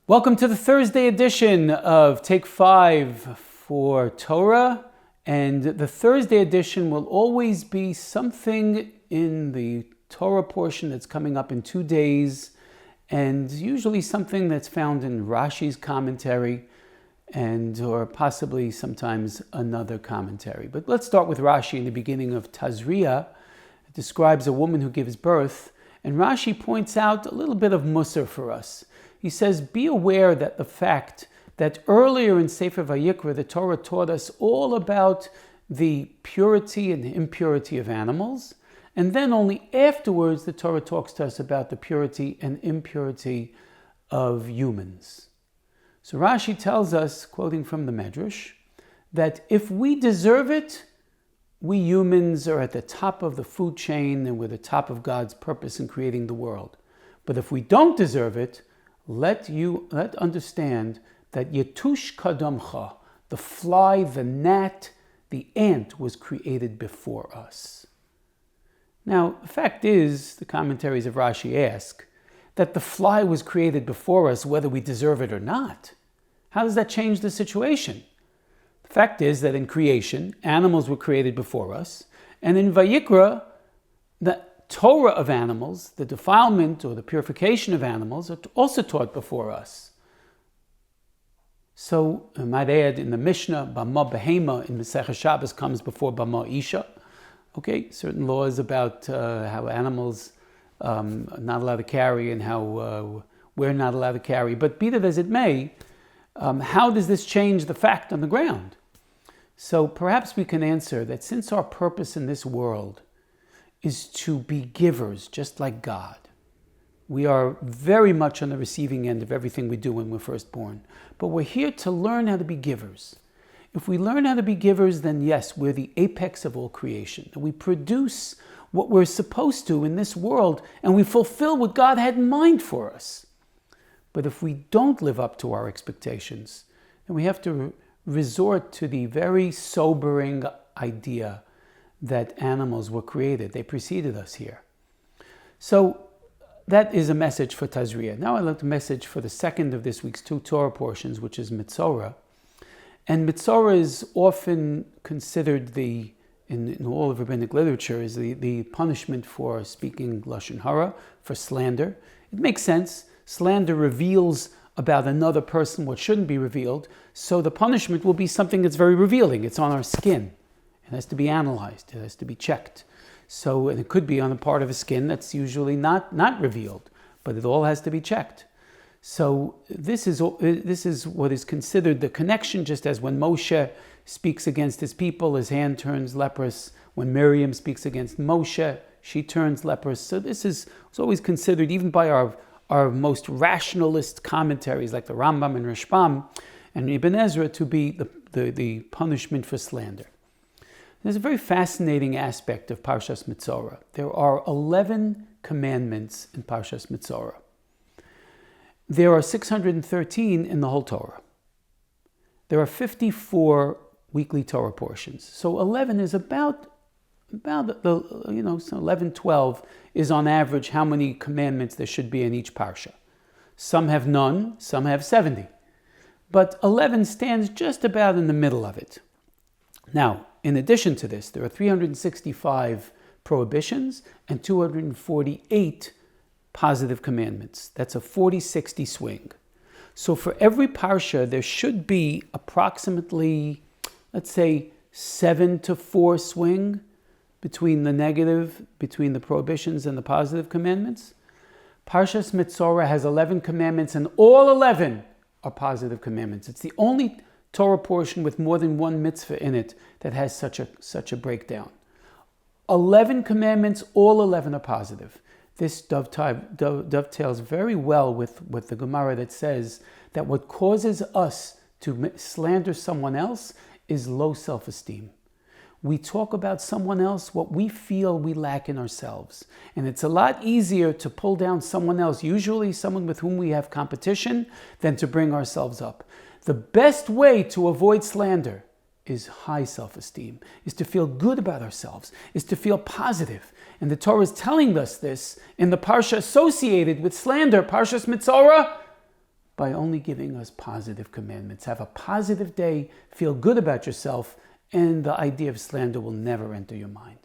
Welcome to the Thursday edition of Take 5 for Torah. And the Thursday edition will always be something in the Torah portion that's coming up in 2 days, and usually something that's found in Rashi's commentary or possibly sometimes another commentary. But let's start with Rashi in the beginning of Tazria. It describes a woman who gives birth, and Rashi points out a little bit of musar for us. He says, be aware that the fact that earlier in Sefer Vayikra, the Torah taught us all about the purity and impurity of animals, and then only afterwards the Torah talks to us about the purity and impurity of humans. So Rashi tells us, quoting from the Medrash, that if we deserve it, we humans are at the top of the food chain and we're the top of God's purpose in creating the world. But if we don't deserve it, let understand that Yetush Kadamcha, the fly, the gnat, the ant was created before us. Now, the fact is, the commentaries of Rashi ask, that the fly was created before us whether we deserve it or not. How does that change the situation? The fact is that in creation, animals were created before us, and in Vayikra, the Torah of animals, the defilement or the purification of animals, are also taught before us. So, I might add, in the Mishnah, Bama Behema in Masechah Shabbos comes before Bama Isha. Okay, certain laws about how animals are not allowed to carry and how we're not allowed to carry. But be that as it may, how does this change the fact on the ground? So perhaps we can answer that since our purpose in this world is to be givers, just like God. We are very much on the receiving end of everything we do when we're first born. But we're here to learn how to be givers. If we learn how to be givers, then yes, we're the apex of all creation. We produce what we're supposed to in this world, and we fulfill what God had in mind for us. But if we don't live up to our expectations, then we have to resort to the very sobering idea that animals were created. They preceded us here. So that is a message for Tazria. Now I like the message for the second of this week's 2 Torah portions, which is Mitzorah. And Mitzorah is often considered in all of rabbinic literature, is the punishment for speaking Lashon Hara, for slander. It makes sense. Slander reveals about another person what shouldn't be revealed, so the punishment will be something that's very revealing. It's on our skin. It has to be analyzed. It has to be checked. So, and it could be on a part of a skin that's usually not revealed, but it all has to be checked. So this is what is considered the connection, just as when Moshe speaks against his people, his hand turns leprous. When Miriam speaks against Moshe, she turns leprous. So this is always considered, even by our most rationalist commentaries like the Rambam and Rashbam and Ibn Ezra, to be the punishment for slander. There's a very fascinating aspect of Parshas Mitzorah. There are 11 commandments in Parshas Mitzorah. There are 613 in the whole Torah. There are 54 weekly Torah portions. So 11 is about so 11, 12 is on average how many commandments there should be in each parsha. Some have none, some have 70. But 11 stands just about in the middle of it. Now, in addition to this, there are 365 prohibitions and 248 positive commandments. That's a 40-60 swing. So for every parsha, there should be approximately, let's say, 7-4 swing between the prohibitions and the positive commandments. Parshas Mitzorah has 11 commandments, and all 11 are positive commandments. It's the only Torah portion with more than one mitzvah in it that has such a breakdown. 11 commandments, all 11 are positive. This dovetails very well with the Gemara that says that what causes us to slander someone else is low self-esteem. We talk about someone else what we feel we lack in ourselves. And it's a lot easier to pull down someone else, usually someone with whom we have competition, than to bring ourselves up. The best way to avoid slander is high self-esteem, is to feel good about ourselves, is to feel positive. And the Torah is telling us this in the parsha associated with slander, Parshas Mitzorah, by only giving us positive commandments. Have a positive day, feel good about yourself, and the idea of slander will never enter your mind.